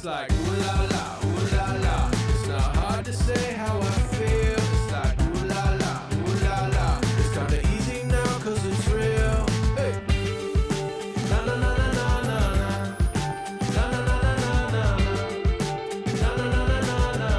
It's like ooh la la, ooh la la. It's not hard to say how I feel. It's like ooh la la, ooh la la. It's kinda easy now 'cause it's real. Hey. Na na na na na na na. Na na na na na na. Na na na na na na.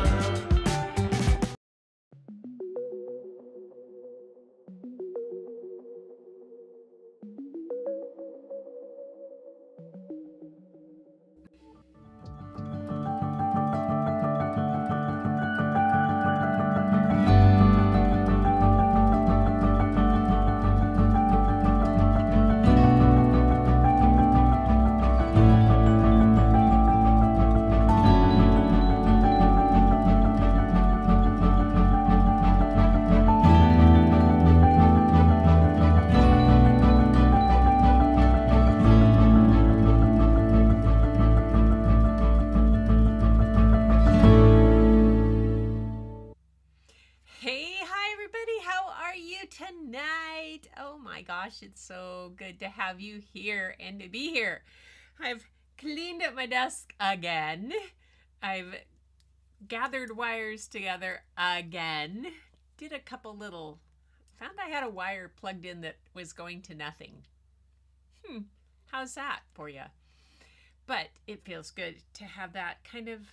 Hey, hi everybody. How are you tonight? Oh my gosh, it's so good to have you here and to be here. I've cleaned up my desk again. I've gathered wires together again. Did a couple little, found I had a wire plugged in that was going to nothing. How's that for you? But it feels good to have that kind of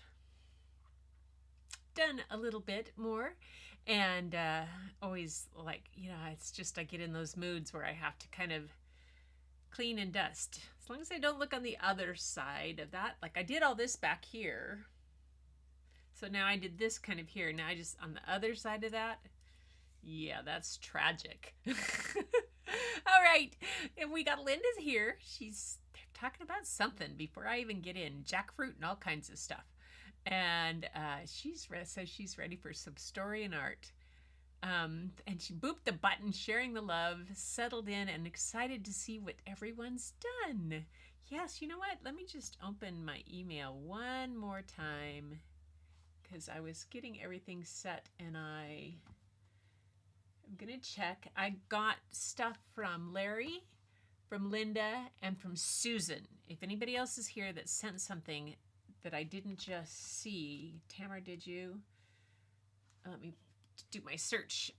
done a little bit more. And always like, it's just I get in those moods where I have to kind of clean and dust. As long as I don't look on the other side of that. Like I did all this back here. So now I did this kind of here. Now I just on the other side of that. Yeah, that's tragic. All right. And we got Linda's here. They're talking about something before I even get in. Jackfruit and all kinds of stuff. And says she's ready for some story and art. And she booped the button, sharing the love, settled in, and excited to see what everyone's done. Yes, you know what? Let me just open my email one more time because I was getting everything set and I'm going to check. I got stuff from Larry, from Linda, and from Susan. If anybody else is here that sent something that I didn't just see. Tamara, did you? Let me do my search.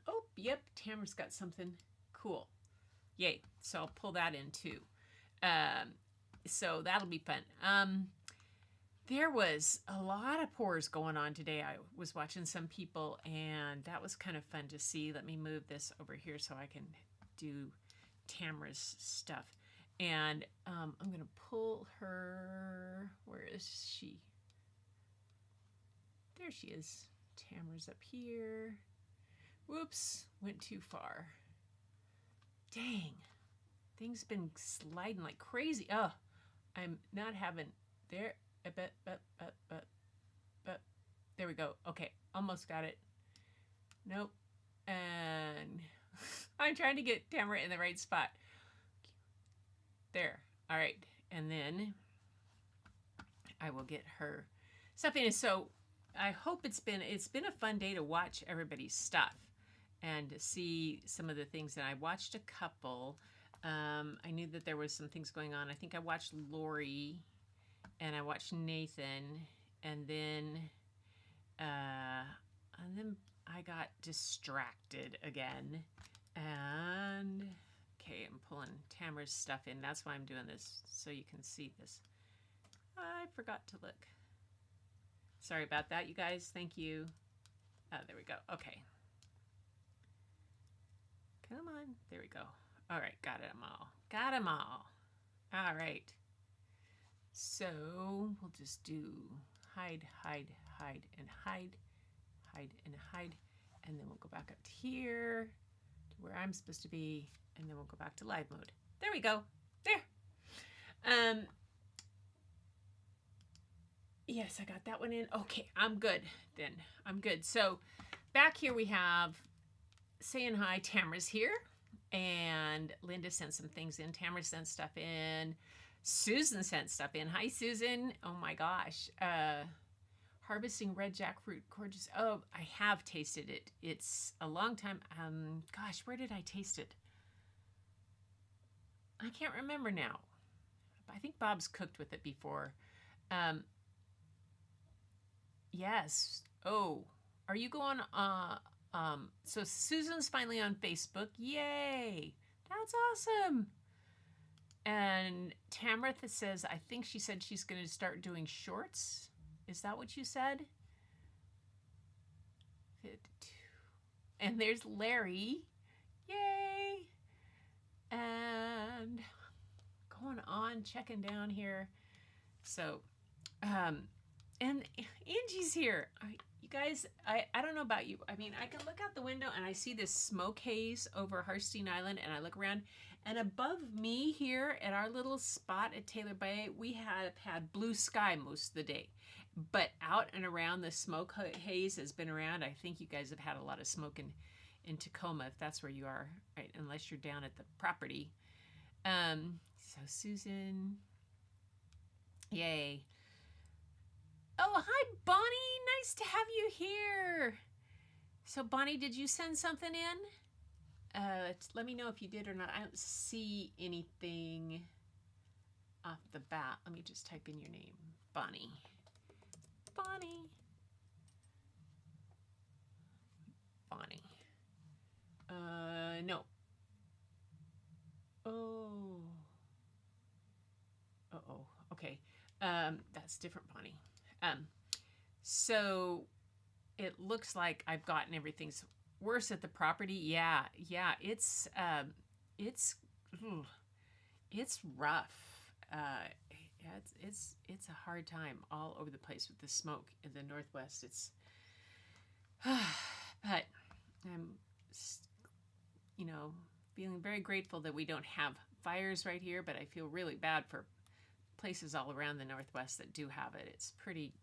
Oh, yep, Tamara's got something cool. Yay, so I'll pull that in too. So that'll be fun. There was a lot of pours going on today. I was watching some people and that was kind of fun to see. Let me move this over here so I can do Tamara's stuff. And I'm going to pull her. Where is she? There she is. Tamara's up here. Whoops, went too far. Dang. Things been sliding like crazy. Oh, I'm not having there. There we go. Okay, almost got it. Nope. And I'm trying to get Tamara in the right spot. There. All right. And then I will get her stuff in. So I hope it's been a fun day to watch everybody's stuff and to see some of the things. And I watched a couple. I knew that there was some things going on. I think I watched Lori and I watched Nathan and then I got distracted again. And okay, I'm pulling Tamara's stuff in. That's why I'm doing this, so you can see this. I forgot to look. Sorry about that, you guys. Thank you. There we go. Okay. Come on. There we go. All right, got them all. Got them all. All right. So we'll just do hide, hide, hide, and hide, hide, and hide. And then we'll go back up to here to where I'm supposed to be. And then we'll go back to live mode. There we go. There. Yes, I got that one in. Okay, I'm good then. I'm good. So back here we have saying hi. Tamara's here. And Linda sent some things in. Tamara sent stuff in. Susan sent stuff in. Hi, Susan. Oh my gosh. Harvesting red jackfruit. Gorgeous. Oh, I have tasted it. It's a long time. Gosh, where did I taste it? I'm can't remember now. I think Bob's cooked with it before. Um, yes. Oh, are you going? So Susan's finally on Facebook. Yay! That's awesome. And Tamratha says, I think she said she's going to start doing shorts. Is that what you said? 52. And there's Larry. Yay! And going on, checking down here. So, and Angie's here. You guys, I don't know about you. I mean, I can look out the window and I see this smoke haze over Harstein Island, and I look around, and above me here at our little spot at Taylor Bay, we have had blue sky most of the day. But out and around, the smoke haze has been around. I think you guys have had a lot of smoke in Tacoma, if that's where you are, right? Unless you're down at the property. So Susan, yay. Oh, hi, Bonnie. Nice to have you here. So, Bonnie, did you send something in? Let me know if you did or not. I don't see anything off the bat. Let me just type in your name. Bonnie. Bonnie. Bonnie. No. Oh. Uh-oh. Okay. That's different, Bonnie. So it looks like I've gotten everything's worse at the property. Yeah, it's rough. It's a hard time all over the place with the smoke in the Northwest. It's, but I'm, feeling very grateful that we don't have fires right here. But I feel really bad for places all around the Northwest that do have it. It's pretty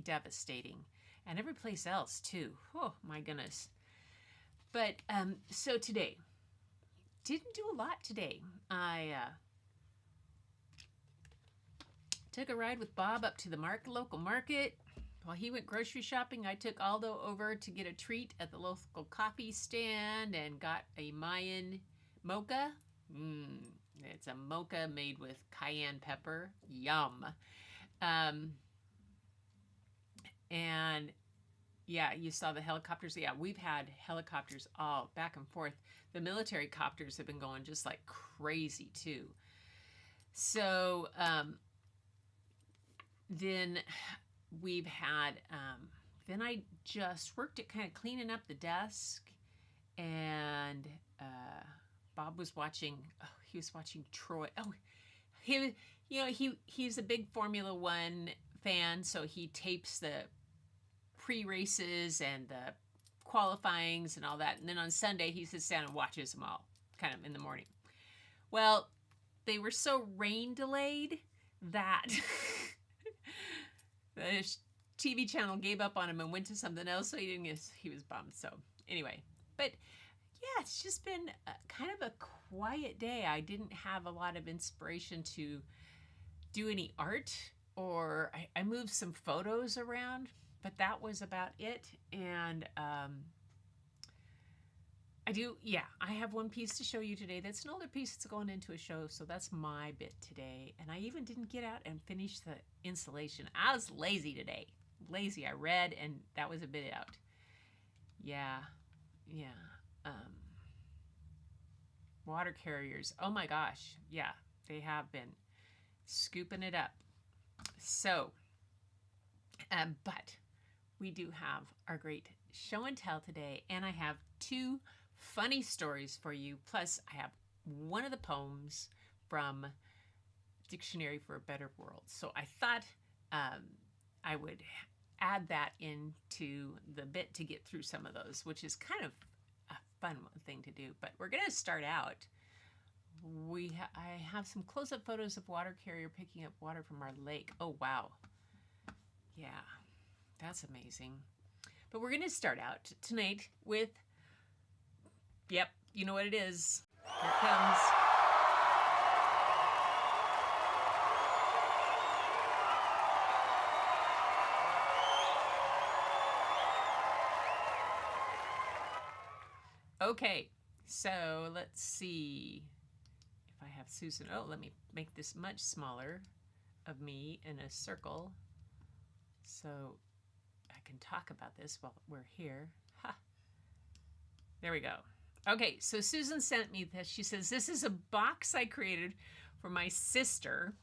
devastating, and every place else too. Oh my goodness. But so today, didn't do a lot today. I took a ride with Bob up to the local market. While he went grocery shopping, I took Aldo over to get a treat at the local coffee stand and got a Mayan mocha. It's a mocha made with cayenne pepper. Yum. And yeah, you saw the helicopters. Yeah, we've had helicopters all back and forth. The military copters have been going just like crazy too. So then we've had, then I just worked at kind of cleaning up the desk, and Bob was watching, he was watching Troy. Oh, he's a big Formula One fan, so he tapes the pre-races and the qualifyings and all that. And then on Sunday, he sits down and watches them all, kind of in the morning. Well, they were so rain delayed that the TV channel gave up on him and went to something else, so he was bummed. So anyway, but yeah, it's just been kind of a quiet day. I didn't have a lot of inspiration to do any art, or I moved some photos around, but that was about it. And I have one piece to show you today. That's an older piece that's going into a show, so that's my bit today. And I even didn't get out and finish the installation. I was lazy today. I read, and that was a bit out. Yeah. Water carriers. Oh my gosh. Yeah, they have been scooping it up. So, but we do have our great show and tell today, and I have two funny stories for you. Plus, I have one of the poems from Dictionary for a Better World. So I thought I would add that into the bit to get through some of those, which is kind of a fun thing to do. But we're going to start out. I have some close-up photos of water carrier picking up water from our lake. Oh, wow. Yeah, that's amazing. But we're going to start out tonight with, yep, you know what it is. Here it comes. Okay, so let's see if I have have Susan. Oh, let me make this much smaller of me in a circle so I can talk about this while we're here. Ha. There we go. Okay, so Susan sent me this. She says, this is a box I created for my sister.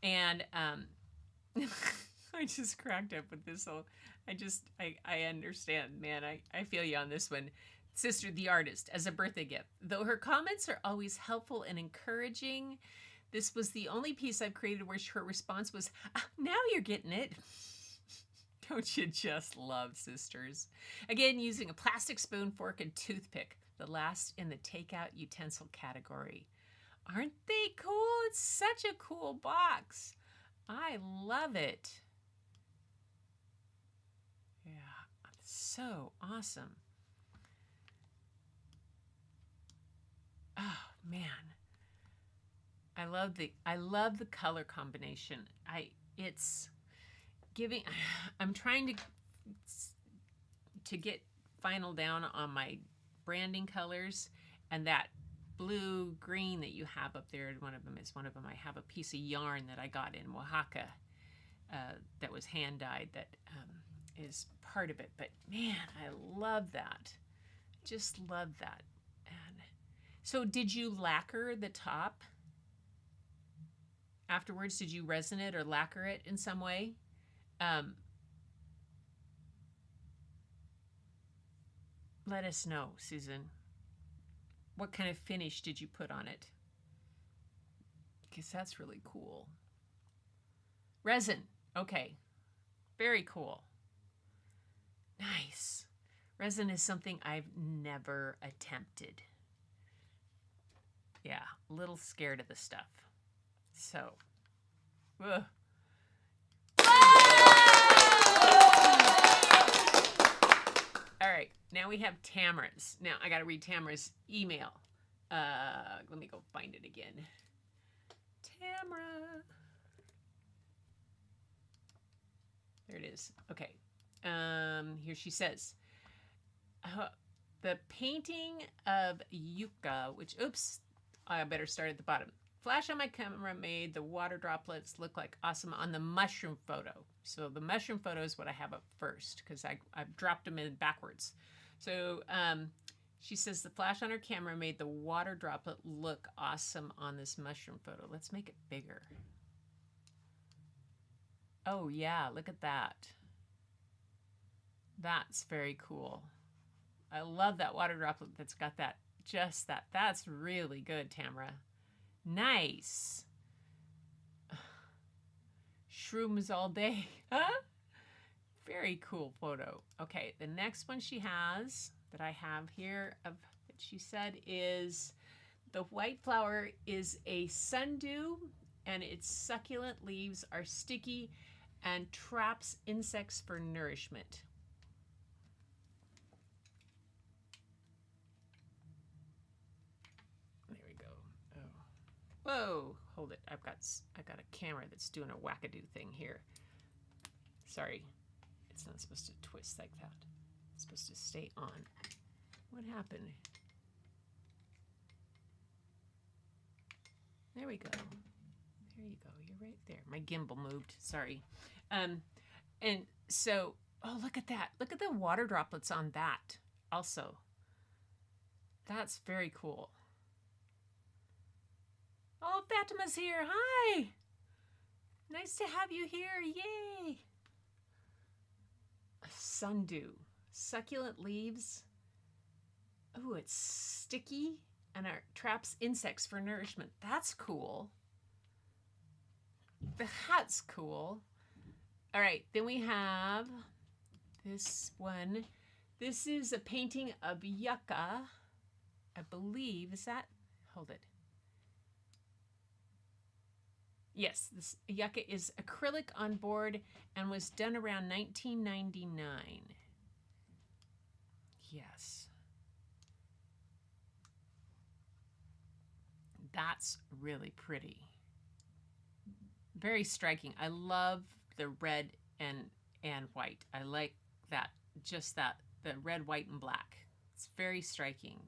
And I just cracked up with this. So I understand, man. I feel you on this one. Sister, the artist, as a birthday gift. Though her comments are always helpful and encouraging, this was the only piece I've created where her response was, now you're getting it. Don't you just love sisters? Again, using a plastic spoon, fork, and toothpick, the last in the takeout utensil category. Aren't they cool? It's such a cool box. I love it. Yeah, so awesome. Oh man, I love the color combination. It's giving. I'm trying to get final down on my branding colors, and that blue green that you have up there. One of them. I have a piece of yarn that I got in Oaxaca that was hand dyed. That is part of it. But man, I love that. Just love that. So did you lacquer the top afterwards? Did you resin it or lacquer it in some way? Let us know, Susan. What kind of finish did you put on it? Because that's really cool. Resin. Okay. Very cool. Nice. Resin is something I've never attempted. Yeah, a little scared of the stuff. So, ugh. All right, now we have Tamara's. Now I got to read Tamara's email. Let me go find it again. Tamara. There it is. Okay. Here she says, the painting of yucca, which, oops, I better start at the bottom. Flash on my camera made the water droplets look like awesome on the mushroom photo. So the mushroom photo is what I have up first because I've dropped them in backwards. So she says the flash on her camera made the water droplet look awesome on this mushroom photo. Let's make it bigger. Oh yeah, look at that. That's very cool. I love that water droplet that's got that, just that. That's really good, Tamara. Nice. Shrooms all day. Huh? Very cool photo. Okay, the next one she has that I have here of that she said is the white flower is a sundew and its succulent leaves are sticky and traps insects for nourishment. Whoa, hold it. I've got a camera that's doing a wackadoo thing here. Sorry. It's not supposed to twist like that. It's supposed to stay on. What happened? There we go. There you go. You're right there. My gimbal moved. Sorry. And so, oh, look at that. Look at the water droplets on that also. That's very cool. Oh, Fatima's here. Hi. Nice to have you here. Yay. A sundew. Succulent leaves. Oh, it's sticky and it traps insects for nourishment. That's cool. That's cool. All right, then we have this one. This is a painting of yucca. I believe, is that? Hold it. Yes, this yucca is acrylic on board and was done around 1999. Yes. That's really pretty. Very striking. I love the red and white. I like that, just that, the red, white, and black. It's very striking.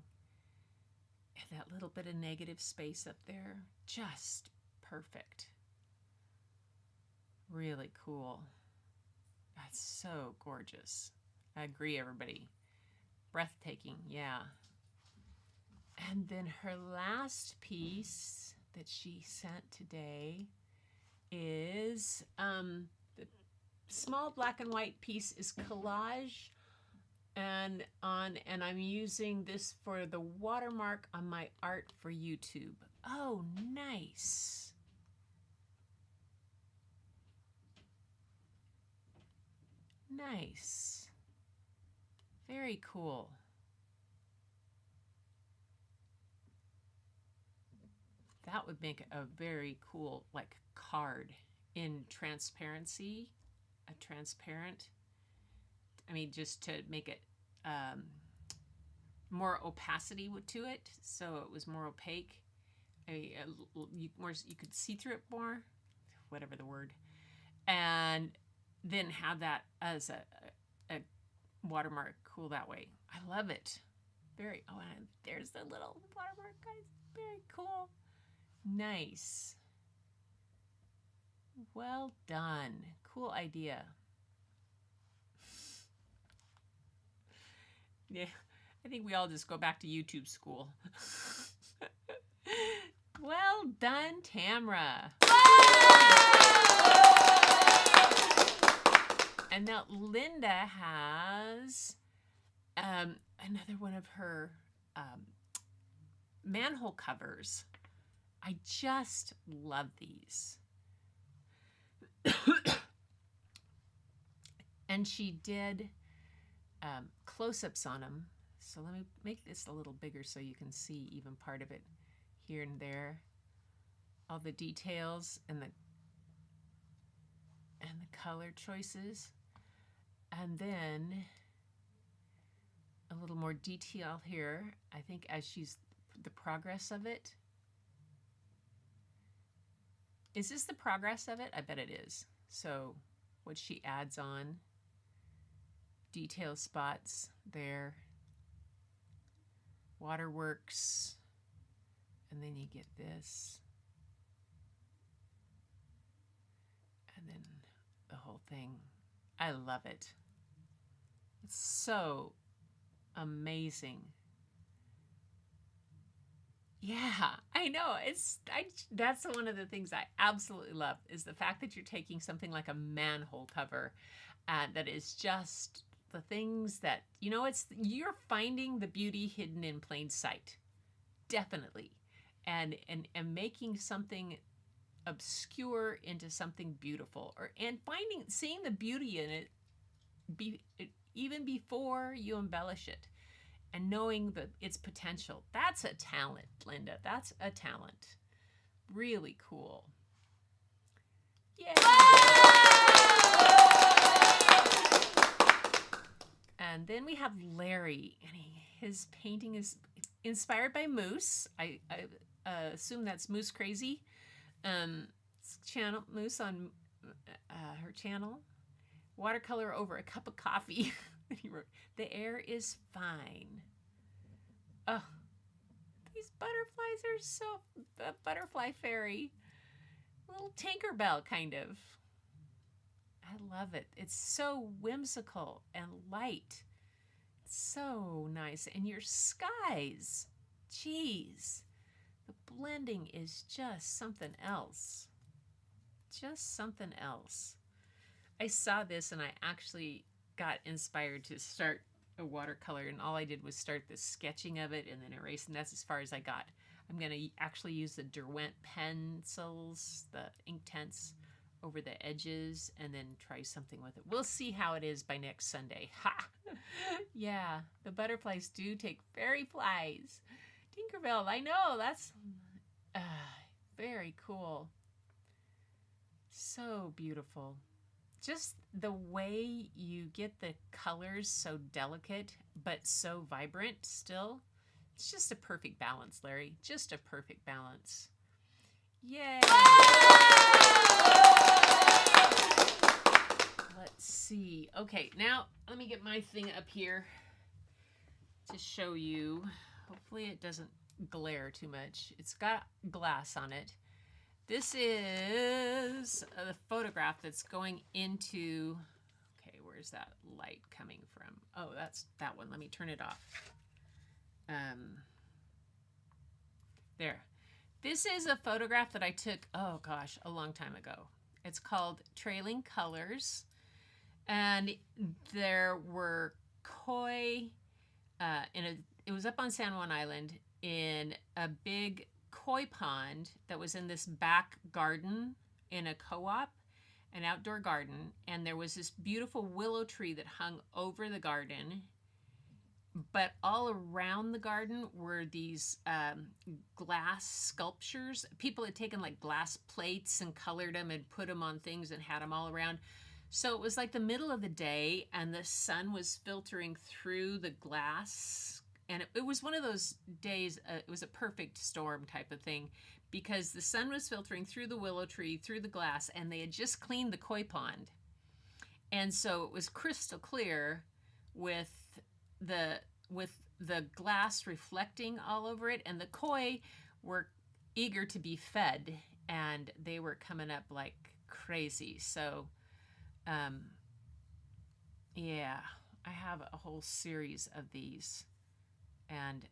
And that little bit of negative space up there, just perfect. Really cool. That's so gorgeous. I agree, everybody. Breathtaking, yeah. And then her last piece that she sent today is the small black and white piece is collage, and I'm using this for the watermark on my art for YouTube. Oh, nice. Nice. Very cool. That would make a very cool, like, card in transparency, a transparent. I mean, just to make it more opacity to it, so it was more opaque. You could see through it more, whatever the word, and then have that as a watermark. Cool that way. I love it. Very. Oh, and there's the little watermark, guys. Very cool. Nice. Well done. Cool idea. Yeah, I think we all just go back to YouTube school. Well done, Tamra. And now Linda has another one of her manhole covers. I just love these. And she did close-ups on them. So let me make this a little bigger so you can see even part of it here and there. All the details and the color choices. And then a little more detail here, I think, as she's the progress of it. Is this the progress of it? I bet it is. So what she adds on, detail spots there, waterworks, and then you get this, and then the whole thing. I love it. It's so amazing. Yeah, I know. That's one of the things I absolutely love, is the fact that you're taking something like a manhole cover that is just the things that, you're finding the beauty hidden in plain sight. Definitely. And making something obscure into something beautiful, and seeing the beauty in it even before you embellish it, and knowing its potential. That's a talent, Linda. That's a talent. Really cool. Yay! And then we have Larry, and his painting is inspired by Moose. I assume that's Moose Crazy. Channel Moose on her channel. Watercolor over a cup of coffee. He wrote, "The air is fine." Oh, these butterflies are so butterfly fairy. Little Tinkerbell kind of. I love it. It's so whimsical and light. It's so nice. And your skies, geez, the blending is just something else. Just something else. I saw this and I actually got inspired to start a watercolor, and all I did was start the sketching of it and then erase, and that's as far as I got. I'm going to actually use the Derwent pencils, the Inktense, over the edges, and then try something with it. We'll see how it is by next Sunday. Ha! Yeah, the butterflies do take fairy flies. Tinkerbell, I know, that's very cool. So beautiful. Just the way you get the colors so delicate, but so vibrant still. It's just a perfect balance, Larry. Just a perfect balance. Yay! Let's see. Okay, now let me get my thing up here to show you. Hopefully it doesn't glare too much. It's got glass on it. This is a photograph that's going into, okay, where's that light coming from? Oh, that's that one. Let me turn it off. There. This is a photograph that I took, oh gosh, a long time ago. It's called Trailing Colors. And there were koi, it was up on San Juan Island in a big koi pond that was in this back garden in a co-op, an outdoor garden. And there was this beautiful willow tree that hung over the garden. But all around the garden were these glass sculptures. People had taken like glass plates and colored them and put them on things and had them all around. So it was like the middle of the day and the sun was filtering through the glass. And it was one of those days, it was a perfect storm type of thing because the sun was filtering through the willow tree, through the glass, and they had just cleaned the koi pond. And so it was crystal clear with the glass reflecting all over it, and the koi were eager to be fed, and they were coming up like crazy. So, yeah, I have a whole series of these, and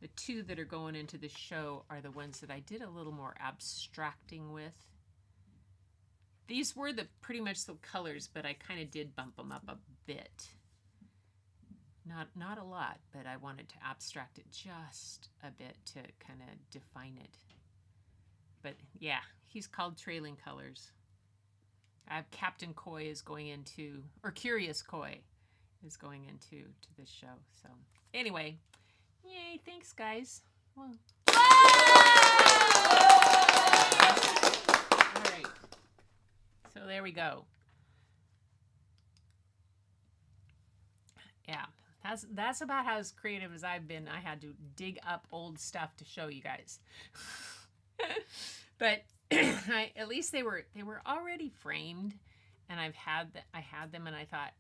the two that are going into the show are the ones that I did a little more abstracting with. These were pretty much the colors, but I kind of did bump them up a bit. Not a lot, but I wanted to abstract it just a bit to kind of define it. But yeah, he's called Trailing Colors. Captain Koi is going into, or Curious Koi is going into this show. So anyway, yay, thanks guys. Well, all right. So there we go. Yeah. That's about how as creative as I've been. I had to dig up old stuff to show you guys. But at least they were already framed, and I had them, and I thought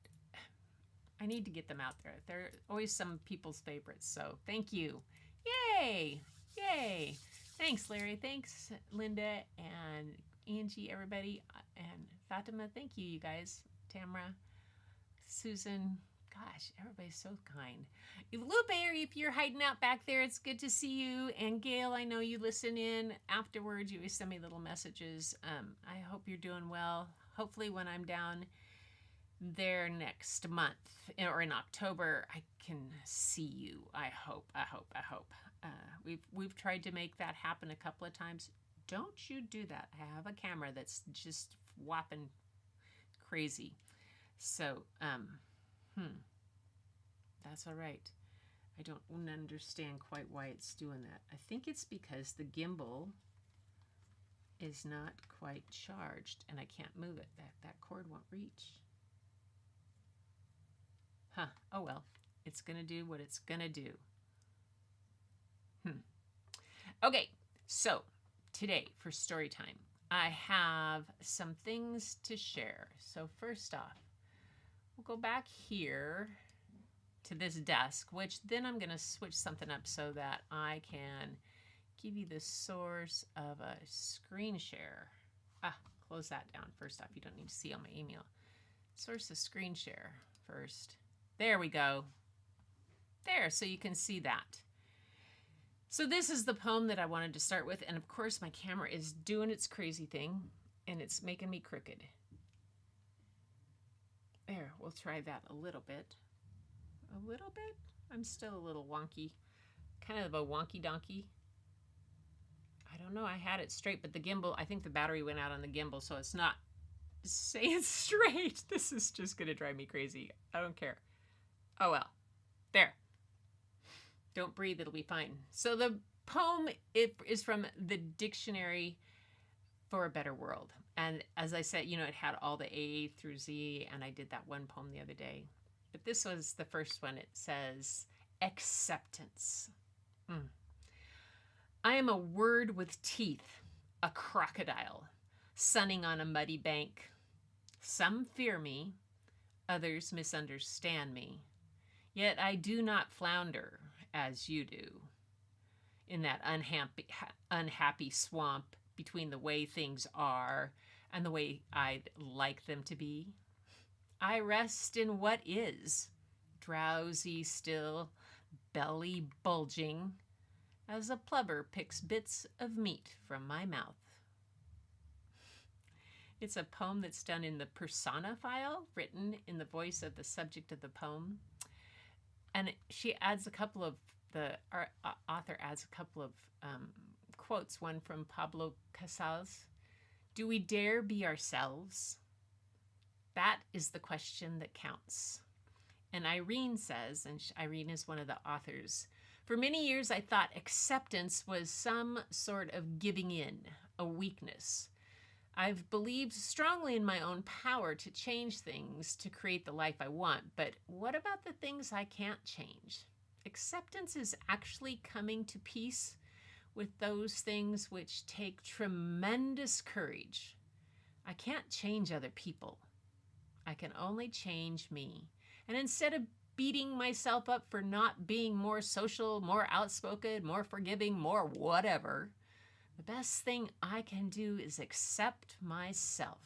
I need to get them out there. They're always some people's favorites. So thank you. Yay! Yay! Thanks, Larry. Thanks, Linda and Angie, everybody, and Fatima. Thank you, you guys. Tamara, Susan. Gosh, everybody's so kind. Lupe, if you're hiding out back there, it's good to see you. And Gail, I know you listen in afterwards. You always send me little messages. I hope you're doing well. Hopefully when I'm down there next month or in October, I can see you. I hope. We've tried to make that happen a couple of times. Don't you do that. I have a camera that's just whopping crazy. So, that's all right. I don't understand quite why it's doing that. I think it's because the gimbal is not quite charged and I can't move it. That cord won't reach. Huh. Oh well. It's going to do what it's going to do. Okay. So today for story time, I have some things to share. So first off, we'll go back here to this desk, which then I'm going to switch something up so that I can give you the source of a screen share. Close that down first off. You don't need to see all my email. Source of screen share first. There we go. There, so you can see that. So this is the poem that I wanted to start with, and of course my camera is doing its crazy thing, and it's making me crooked. There, we'll try that a little bit. A little bit? I'm still a little wonky. Kind of a wonky donkey. I don't know, I had it straight, but the gimbal, I think the battery went out on the gimbal, so it's not saying straight. This is just going to drive me crazy. I don't care. Oh well. There. Don't breathe, it'll be fine. So the poem is from the Dictionary for a Better World. And as I said, you know, it had all the A through Z, and I did that one poem the other day. But this was the first one. It says, acceptance. I am a word with teeth, a crocodile, sunning on a muddy bank. Some fear me, others misunderstand me. Yet I do not flounder as you do. in that unhappy swamp between the way things are and the way I'd like them to be. I rest in what is, drowsy still, belly bulging, as a plover picks bits of meat from my mouth. It's a poem that's done in the persona file, written in the voice of the subject of the poem. And she adds a couple of, the author adds a couple of quotes, one from Pablo Casals. Do we dare be ourselves? That is the question that counts. And Irene says, and Irene is one of the authors, for many years I thought acceptance was some sort of giving in, a weakness. I've believed strongly in my own power to change things to create the life I want, but what about the things I can't change? Acceptance is actually coming to peace with those things which take tremendous courage. I can't change other people. I can only change me. And instead of beating myself up for not being more social, more outspoken, more forgiving, more whatever, the best thing I can do is accept myself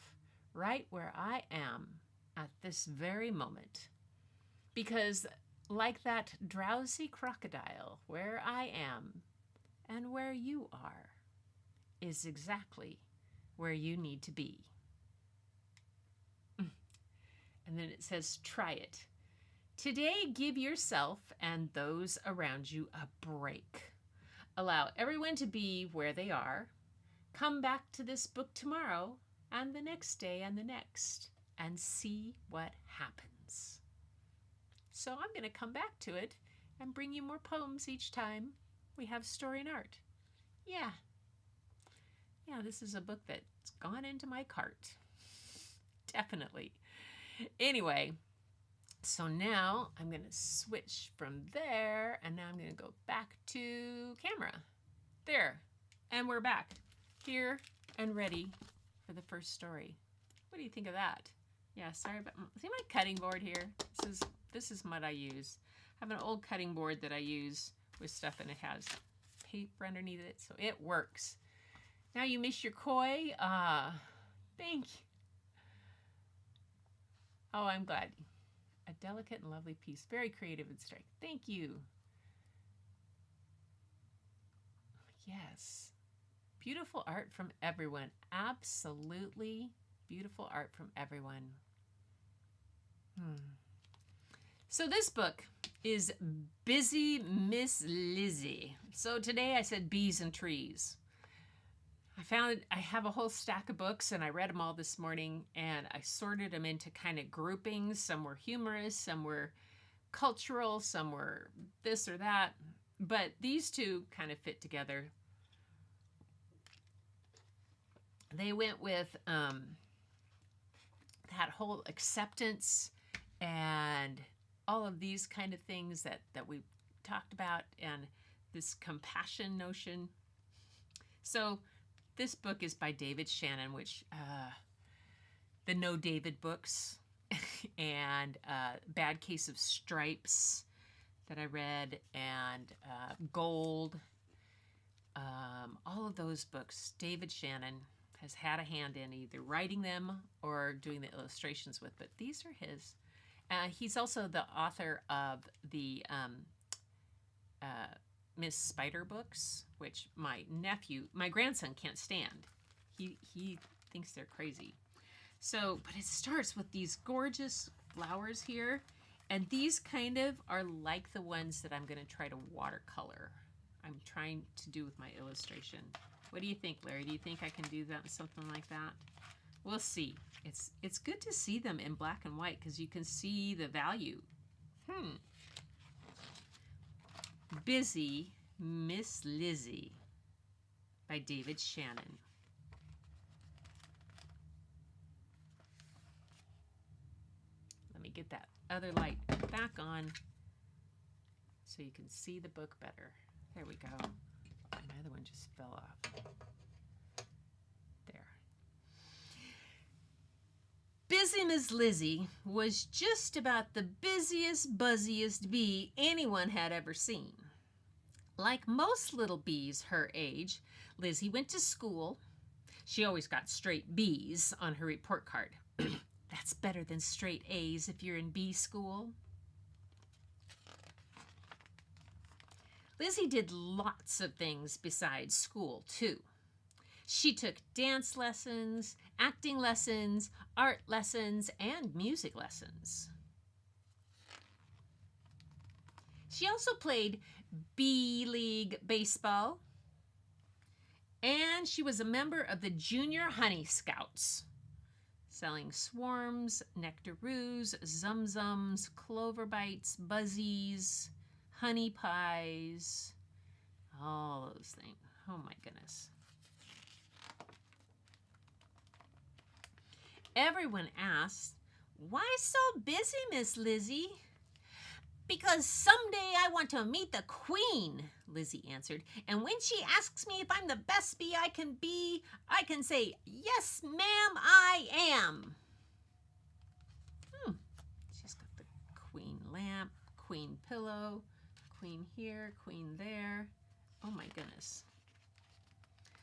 right where I am at this very moment. Because like that drowsy crocodile, where I am and where you are is exactly where you need to be. And then it says, try it. Today, give yourself and those around you a break. Allow everyone to be where they are. Come back to this book tomorrow and the next day and the next and see what happens. So I'm going to come back to it and bring you more poems each time we have story and art. Yeah, this is a book that's gone into my cart. Definitely. Anyway, so now I'm going to switch from there, and now I'm going to go back to camera. There, and we're back here and ready for the first story. What do you think of that? Yeah, sorry about, see my cutting board here? This is what I use. I have an old cutting board that I use with stuff, and it has paper underneath it, so it works. Now you miss your koi. Thank you. Oh, I'm glad. A delicate and lovely piece. Very creative and strike. Thank you. Yes. Beautiful art from everyone. Absolutely beautiful art from everyone. So this book is Bizzy Miss Lizzy. So today I said bees and trees. I have a whole stack of books, and I read them all this morning, and I sorted them into kind of groupings. Some were humorous, some were cultural, some were this or that, but these two kind of fit together. They went with that whole acceptance and all of these kind of things that we talked about, and this compassion notion. So this book is by David Shannon, which the No David books and Bad Case of Stripes that I read, and Gold, all of those books David Shannon has had a hand in either writing them or doing the illustrations with, but these are his. He's also the author of the Miss Spider books, which my grandson can't stand. He thinks they're crazy. So, but it starts with these gorgeous flowers here, and these kind of are like the ones that I'm going to try to watercolor. I'm trying to do with my illustration. What do you think, Larry? Do you think I can do that, something like that? We'll see. It's good to see them in black and white because you can see the value. Bizzy Miss Lizzy by David Shannon. Let me get that other light back on so you can see the book better. There we go. Another one just fell off. There. Bizzy Miss Lizzy was just about the busiest, buzziest bee anyone had ever seen. Like most little bees her age, Lizzy went to school. She always got straight B's on her report card. That's better than straight A's if you're in bee school. Lizzy did lots of things besides school, too. She took dance lessons, acting lessons, art lessons, and music lessons. She also played Bee League baseball, and she was a member of the Junior Honey Scouts, selling swarms, nectaroos, zumzums, clover bites, buzzies, honey pies, all those things. Oh my goodness. Everyone asked, "Why so busy, Miss Lizzy?" "Because someday I want to meet the Queen," Lizzy answered. "And when she asks me if I'm the best bee I can be, I can say, 'Yes, ma'am, I am.'" She's got the queen lamp, queen pillow, queen here, queen there. Oh my goodness.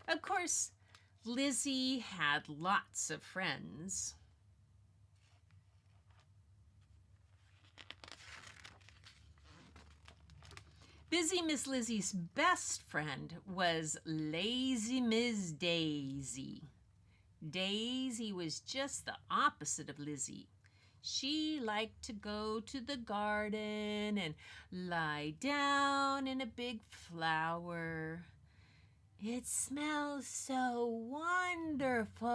Of course, Lizzy had lots of friends. Bizzy Miss Lizzy's best friend was Lazy Miss Daisy. Daisy was just the opposite of Lizzy. She liked to go to the garden and lie down in a big flower. "It smells so wonderful,"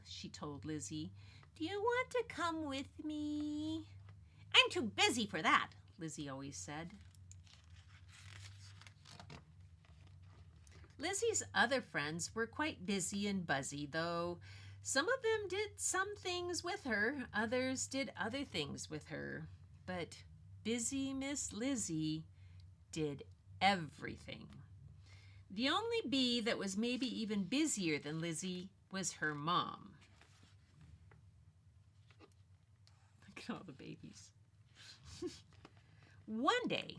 she told Lizzy. "Do you want to come with me?" "I'm too busy for that," Lizzy always said. Lizzy's other friends were quite busy and buzzy, though some of them did some things with her, others did other things with her. But Bizzy Miss Lizzy did everything. The only bee that was maybe even busier than Lizzy was her mom. Look at all the babies. One day,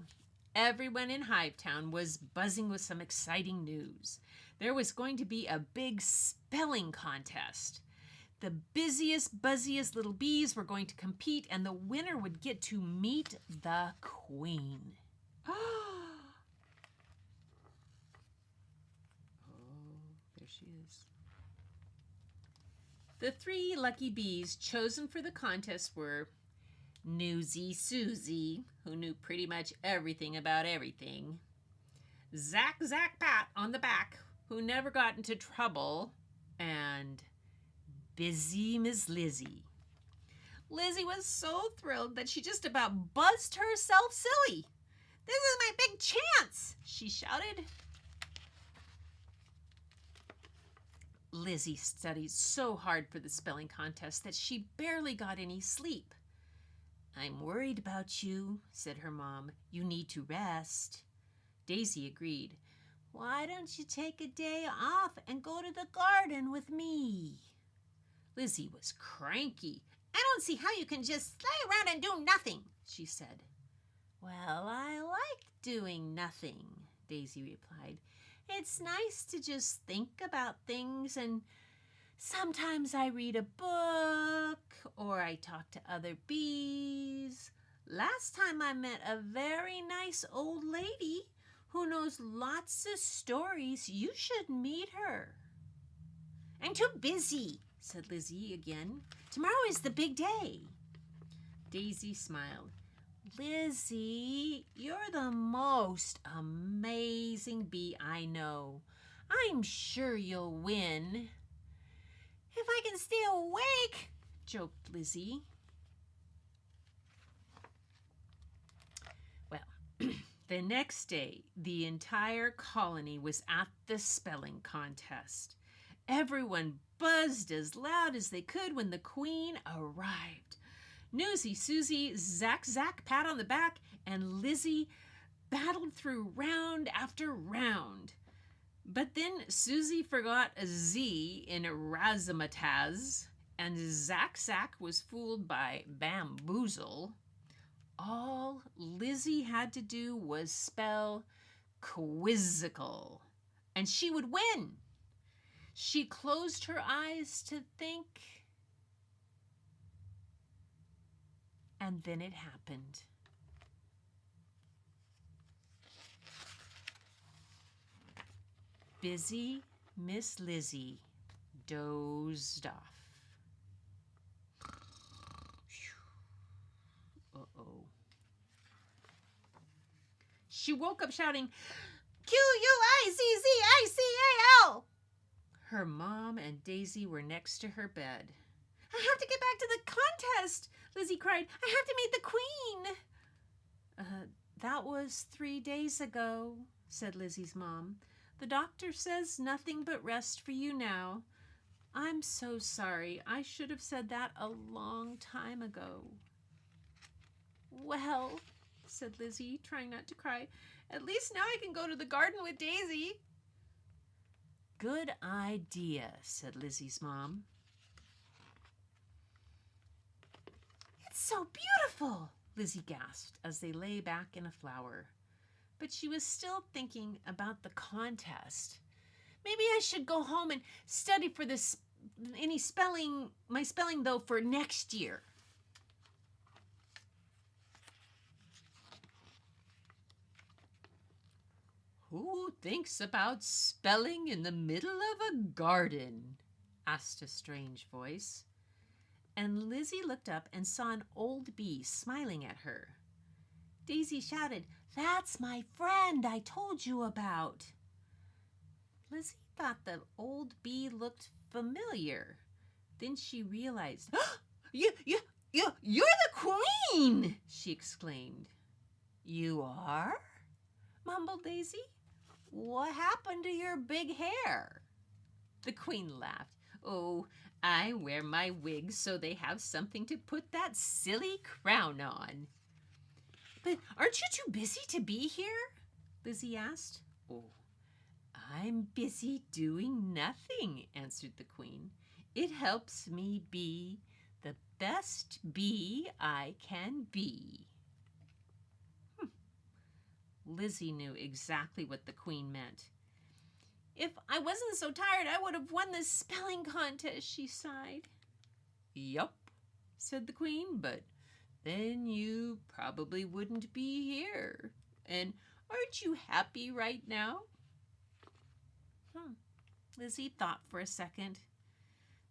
everyone in Hivetown was buzzing with some exciting news. There was going to be a big spelling contest. The busiest, buzziest little bees were going to compete, and the winner would get to meet the Queen. Oh, there she is. The 3 lucky bees chosen for the contest were Newsy Susie, who knew pretty much everything about everything, Zack Pat on the back, who never got into trouble, and Bizzy Miss Lizzy. Lizzy was so thrilled that she just about buzzed herself silly. "This is my big chance," she shouted. Lizzy studied so hard for the spelling contest that she barely got any sleep. "I'm worried about you," said her mom. "You need to rest." Daisy agreed. "Why don't you take a day off and go to the garden with me?" Lizzy was cranky. "I don't see how you can just lay around and do nothing," she said. "Well, I like doing nothing," Daisy replied. "It's nice to just think about things, and sometimes I read a book or I talk to other bees. Last time I met a very nice old lady who knows lots of stories. You should meet her." "I'm too busy," said Lizzy again. "Tomorrow is the big day." Daisy smiled. "Lizzy, you're the most amazing bee I know. I'm sure you'll win." "If I can stay awake," joked Lizzy. Well, the next day, the entire colony was at the spelling contest. Everyone buzzed as loud as they could when the Queen arrived. Newsy Susie, Zack Pat on the back, and Lizzy battled through round after round. But then Susie forgot a Z in razzmatazz, and Zack was fooled by bamboozle. All Lizzy had to do was spell quizzical, and she would win. She closed her eyes to think, and then it happened. Bizzy Miss Lizzy dozed off. Uh-oh. She woke up shouting, Quizzical! Her mom and Daisy were next to her bed. I have to get back to the contest, Lizzy cried. I have to meet the queen. That was 3 days ago, said Lizzie's mom. The doctor says nothing but rest for you now. I'm so sorry. I should have said that a long time ago. Well, said Lizzy, trying not to cry, at least now I can go to the garden with Daisy. Good idea, said Lizzie's mom. It's so beautiful, Lizzy gasped as they lay back in a flower. But she was still thinking about the contest. Maybe I should go home and study for my spelling though for next year. Who thinks about spelling in the middle of a garden? Asked a strange voice. And Lizzy looked up and saw an old bee smiling at her. Daisy shouted, That's my friend I told you about. Lizzy thought the old bee looked familiar. Then she realized, You're the queen, she exclaimed. You are? Mumbled Daisy. What happened to your big hair? The queen laughed. Oh, I wear my wigs so they have something to put that silly crown on. But aren't you too busy to be here? Lizzy asked. Oh, I'm busy doing nothing, answered the queen. It helps me be the best bee I can be. Lizzy knew exactly what the queen meant. If I wasn't so tired, I would have won this spelling contest, she sighed. Yup, said the queen, but then you probably wouldn't be here. And aren't you happy right now? Lizzy thought for a second.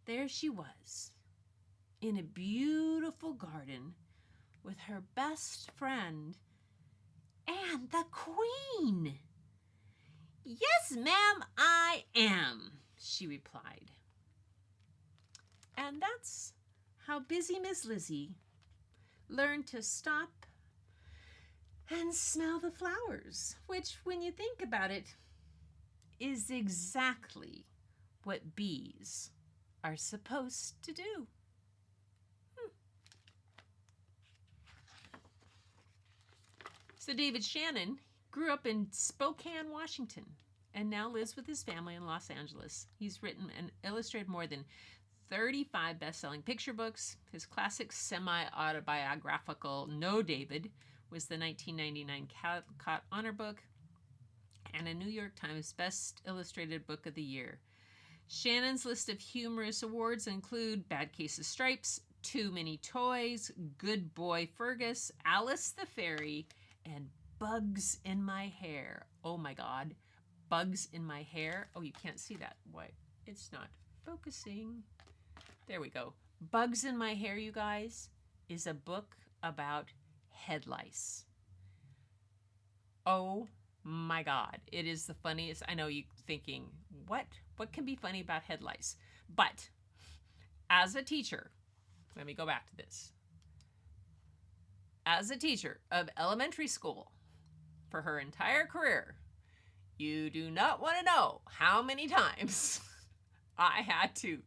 There she was, in a beautiful garden with her best friend and the queen. Yes, ma'am, I am, she replied. And that's how Bizzy Miss Lizzy learned to stop and smell the flowers, which, when you think about it, is exactly what bees are supposed to do. So David Shannon grew up in Spokane, Washington, and now lives with his family in Los Angeles. He's written and illustrated more than 35 best-selling picture books. His classic semi-autobiographical No David was the 1999 Caldecott Honor Book and a New York Times Best Illustrated Book of the Year. Shannon's list of humorous awards include Bad Case of Stripes, Too Many Toys, Good Boy Fergus, Alice the Fairy, and Bugs in My Hair. Oh my God, Bugs in My Hair. Oh, you can't see that. Why? It's not focusing. There we go. Bugs in My Hair, you guys, is a book about head lice. Oh my God, it is the funniest. I know you're thinking, what can be funny about head lice? But as a teacher, let me go back to this. As a teacher of elementary school for her entire career, you do not want to know how many times I had to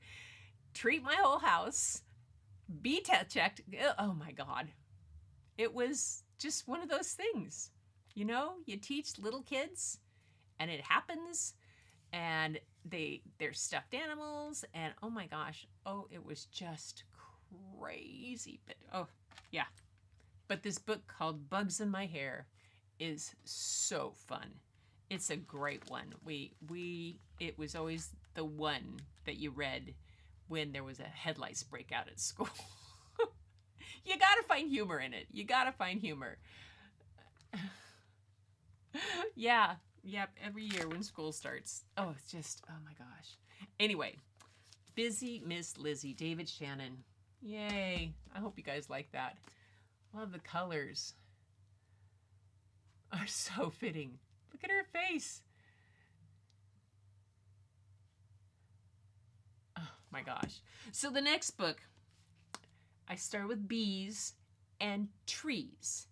treat my whole house, be checked. Oh my God. It was just one of those things. You know, you teach little kids and it happens and they're stuffed animals and oh my gosh, oh, it was just crazy. But oh yeah. But this book called Bugs in My Hair is so fun. It's a great one. It was always the one that you read when there was a head lice breakout at school. You gotta find humor in it. You gotta find humor. Yeah, yep, every year when school starts. Oh, it's just, oh my gosh. Anyway, Bizzy Miss Lizzy, David Shannon. Yay. I hope you guys like that. Love the colors. Are so fitting. Look at her face. Oh my gosh. So the next book, I start with bees and trees.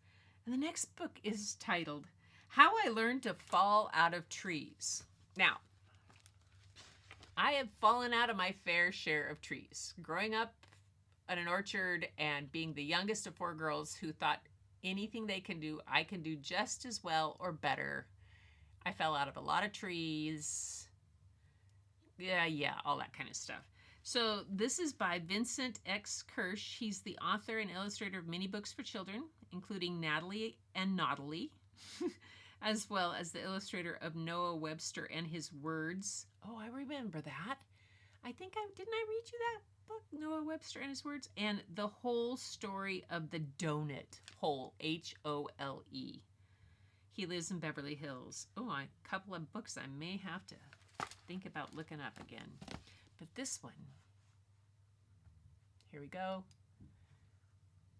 And the next book is titled How I Learned to Fall Out of Trees. Now, I have fallen out of my fair share of trees. Growing up in an orchard and being the youngest of 4 girls who thought anything they can do, I can do just as well or better. I fell out of a lot of trees. Yeah, all that kind of stuff. So this is by Vincent X. Kirsch. He's the author and illustrator of many books for children, including Natalie and Naughty, as well as the illustrator of Noah Webster and His Words. Oh, I remember that. Didn't I read you that book, Noah Webster and His Words? And the whole story of the donut hole, Hole. He lives in Beverly Hills. Oh, a couple of books I may have to think about looking up again. But this one, here we go.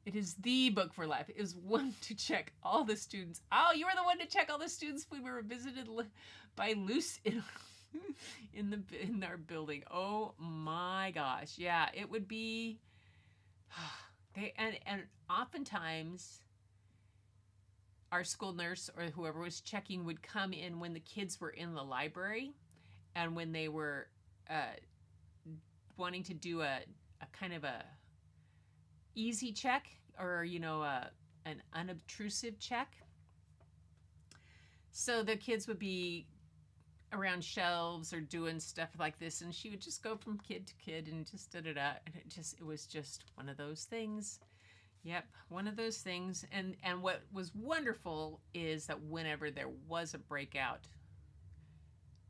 It is the book for life. It is one to check all the students. Oh, you were the one to check all the students when we were visited by Luce in our building. Oh my gosh. Yeah, it would be and oftentimes our school nurse or whoever was checking would come in when the kids were in the library and when they were wanting to do a kind of a easy check or an unobtrusive check. So the kids would be around shelves or doing stuff like this, and she would just go from kid to kid and just da-da-da, and it was just one of those things. Yep, one of those things. And what was wonderful is that whenever there was a breakout,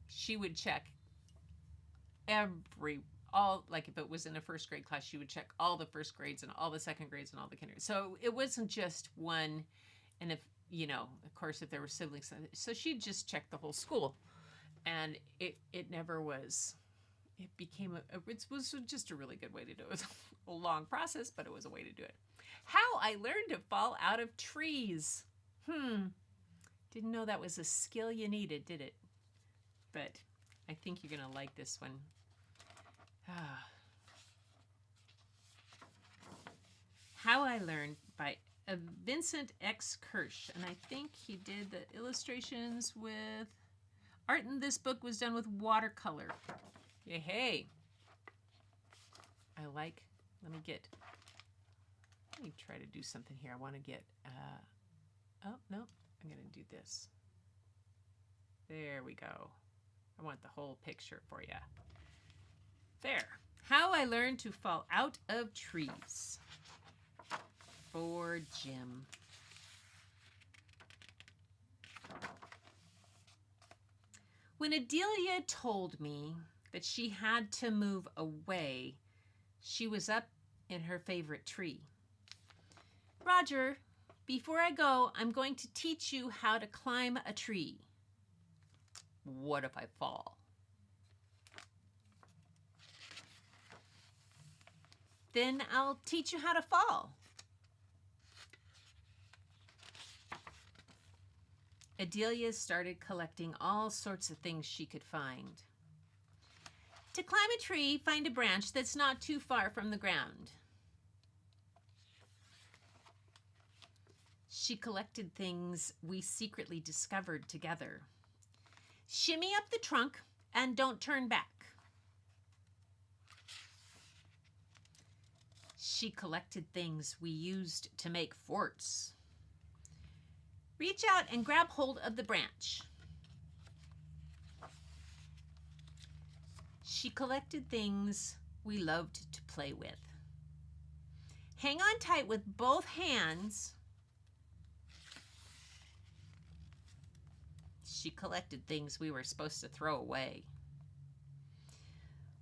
she would check like if it was in a first grade class, she would check all the first grades and all the second grades and all the kindergarten. So it wasn't just one. And if, of course, if there were siblings, so she'd just check the whole school. And it never was, it became it was just a really good way to do it. It was a long process, but it was a way to do it. How I learned to fall out of trees. Didn't know that was a skill you needed, did it? But I think you're going to like this one. How I Learned by Vincent X. Kirsch. And I think he did the illustrations with art in this book was done with watercolor. Yay, hey. Let me try to do something here. I want to get, oh, no, I'm going to do this. There we go. I want the whole picture for you. There. How I Learned to Fall Out of Trees. For Jim. When Adelia told me that she had to move away, she was up in her favorite tree. Roger, before I go, I'm going to teach you how to climb a tree. What if I fall? Then I'll teach you how to fall. Adelia started collecting all sorts of things she could find. To climb a tree, find a branch that's not too far from the ground. She collected things we secretly discovered together. Shimmy up the trunk and don't turn back. She collected things we used to make forts. Reach out and grab hold of the branch. She collected things we loved to play with. Hang on tight with both hands. She collected things we were supposed to throw away.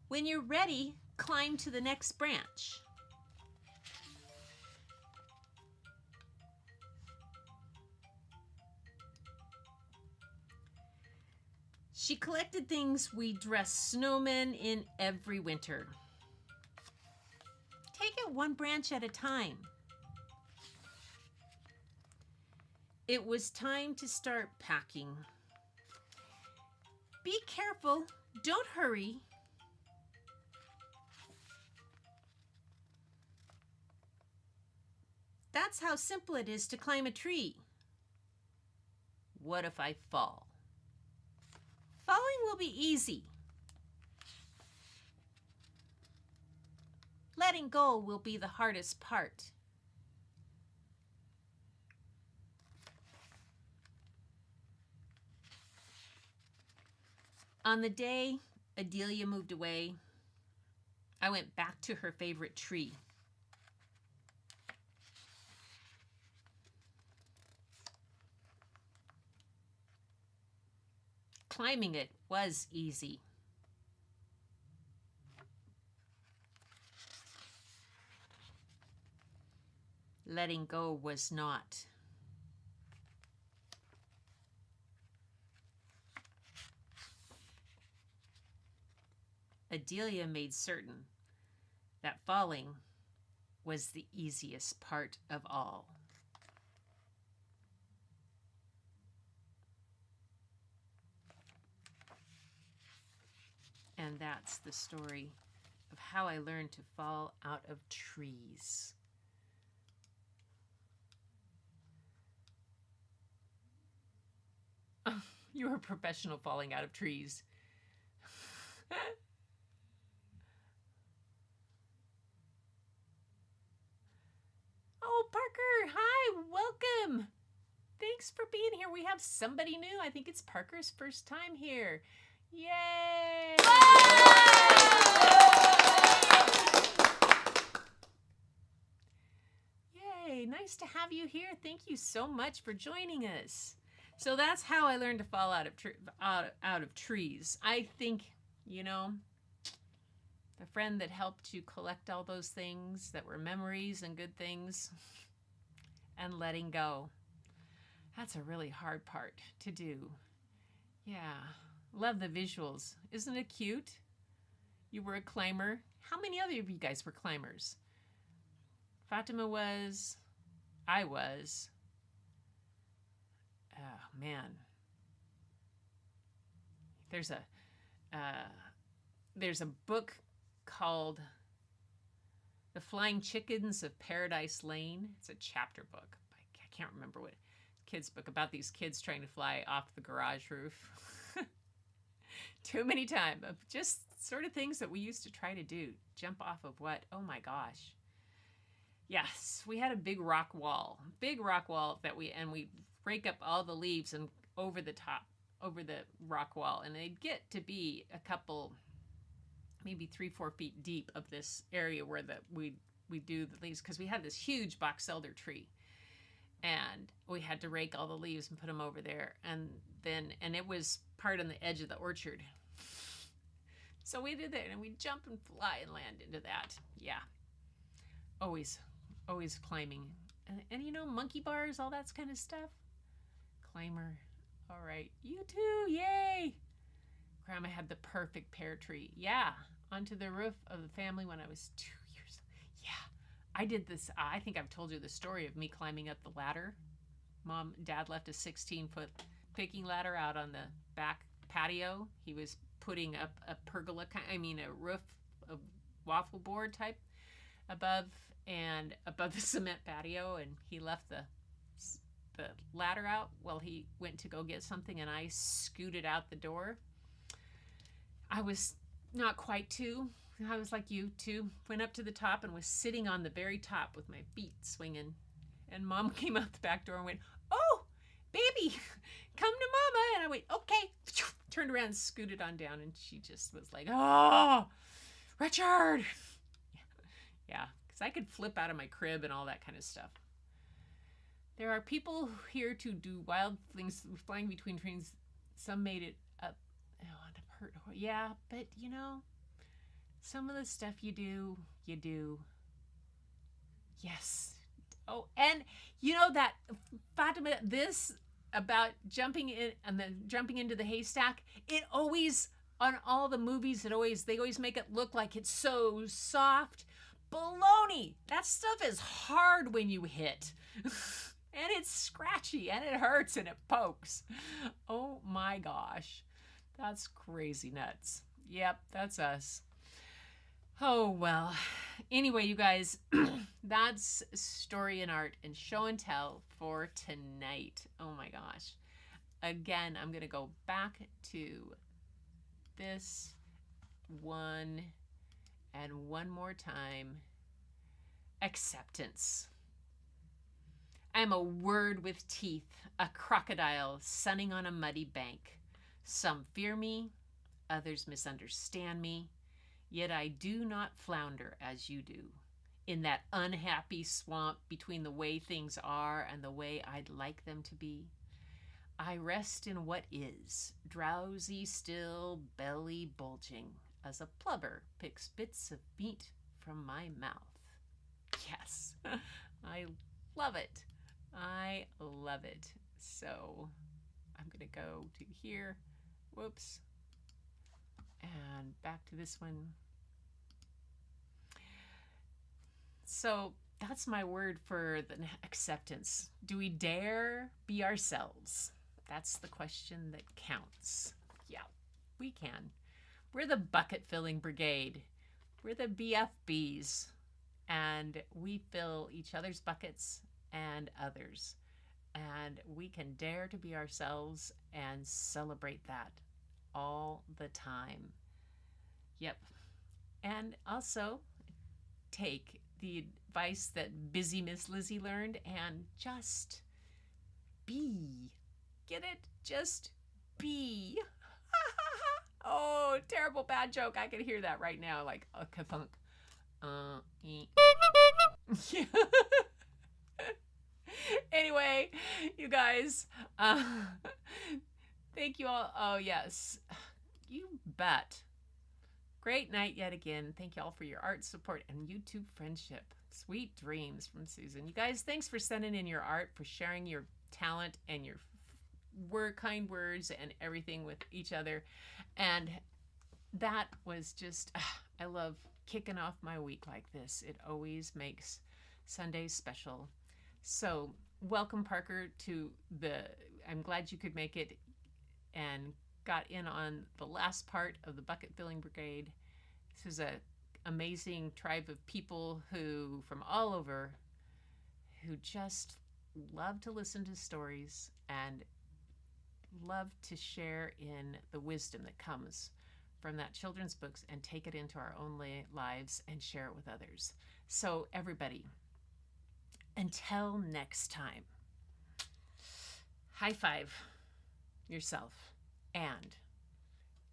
When you're ready, climb to the next branch. She collected things we dress snowmen in every winter. Take it one branch at a time. It was time to start packing. Be careful, don't hurry. That's how simple it is to climb a tree. What if I fall? Falling will be easy. Letting go will be the hardest part. On the day Adelia moved away, I went back to her favorite tree. Climbing it was easy. Letting go was not. Adelia made certain that falling was the easiest part of all. And that's the story of how I learned to fall out of trees. Oh, you're a professional falling out of trees. Oh, Parker, hi, welcome. Thanks for being here. We have somebody new. I think it's Parker's first time here. Yay! Yay, nice to have you here. Thank you so much for joining us. So that's how I learned to fall out of trees. I think, you know, the friend that helped you collect all those things that were memories and good things and letting go. That's a really hard part to do. Yeah. Love the visuals. Isn't it cute? You were a climber. How many other of you guys were climbers? Fatima was. I was. Oh, man. There's a book called The Flying Chickens of Paradise Lane. It's a chapter book. I can't remember what kid's book about these kids trying to fly off the garage roof. Too many times of just sort of things that we used to try to do. Jump off of what? Oh my gosh. Yes, we had a big rock wall that we break up all the leaves and over the rock wall, and they'd get to be a couple, maybe 3-4 feet deep of this area where we do the leaves, because we had this huge box elder tree. And we had to rake all the leaves and put them over there. And it was part on the edge of the orchard. So we did that, and we'd jump and fly and land into that. Yeah. Always climbing. And you know, monkey bars, all that kind of stuff. Climber. All right. You too. Yay. Grandma had the perfect pear tree. Yeah. Onto the roof of the family when I was 2 years. Yeah. I did this. I think I've told you the story of me climbing up the ladder. Dad left a 16-foot picking ladder out on the back patio. He was putting up a pergola, a roof of waffle board type above the cement patio, and he left the ladder out while he went to go get something, and I scooted out the door. I was not quite two. I was like you too. Went up to the top and was sitting on the very top with my feet swinging. And Mom came out the back door and went, "Oh, baby, come to Mama." And I went, "Okay." Turned around and scooted on down, and she just was like, "Oh, Richard." Yeah, because I could flip out of my crib and all that kind of stuff. There are people here to do wild things, flying between trees some made it up. Oh, and I've hurt. Yeah, but some of the stuff you do. Yes. Oh, and that Fatima, this about jumping in and then jumping into the haystack, it always on all the movies they always make it look like it's so soft. Baloney. That stuff is hard when you hit. And it's scratchy and it hurts and it pokes. Oh my gosh. That's crazy nuts. Yep, that's us. Oh, well. Anyway, you guys, that's story and art and show and tell for tonight. Oh my gosh. Again, I'm going to go back to this one and one more time. Acceptance. I am a word with teeth, a crocodile sunning on a muddy bank. Some fear me, others misunderstand me, yet I do not flounder as you do, in that unhappy swamp between the way things are and the way I'd like them to be. I rest in what is, drowsy still, belly bulging, as a plover picks bits of meat from my mouth. Yes, I love it. I love it. So I'm going to go to here. Whoops. And back to this one. So that's my word for the acceptance. Do we dare be ourselves? That's the question that counts. Yeah, we can. We're the bucket filling brigade. We're the BFBs. And we fill each other's buckets and others. And we can dare to be ourselves and celebrate that all the time. Yep. And also take the advice that Bizzy Miss Lizzy learned and just be. Get it? Just be. Oh, terrible bad joke. I can hear that right now, like a kathunk. Anyway, you guys, thank you all. Oh, yes, you bet. Great night yet again. Thank you all for your art support and YouTube friendship. Sweet dreams from Susan. You guys, thanks for sending in your art, for sharing your talent and your kind words and everything with each other. And that was just, I love kicking off my week like this. It always makes Sundays special. So welcome, Parker, to I'm glad you could make it and got in on the last part of the Bucket Filling Brigade. This is an amazing tribe of people who, from all over, who just love to listen to stories and love to share in the wisdom that comes from that children's books and take it into our own lives and share it with others. So everybody, until next time, high five yourself and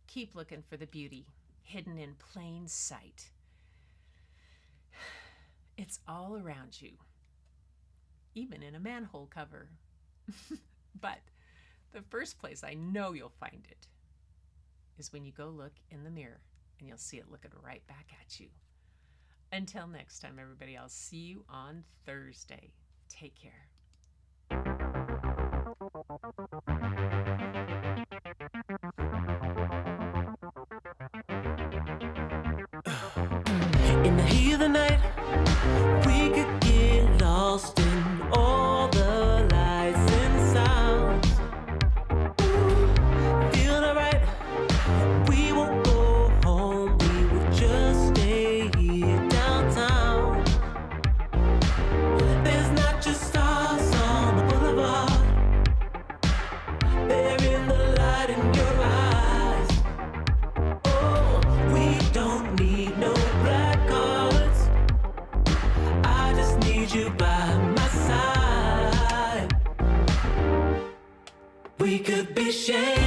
keep looking for the beauty hidden in plain sight. It's all around you, even in a manhole cover. But the first place I know you'll find it is when you go look in the mirror and you'll see it looking right back at you. Until next time, everybody, I'll see you on Thursday. Take care. In the heat of the night, we could get lost in all the lights and sounds. Feeling alright, we won't go home, we will just stay here downtown. There's not just stars on the boulevard, they're in the light in your eyes. Oh, we don't need no black cards, I just need you by my side. We could be sharing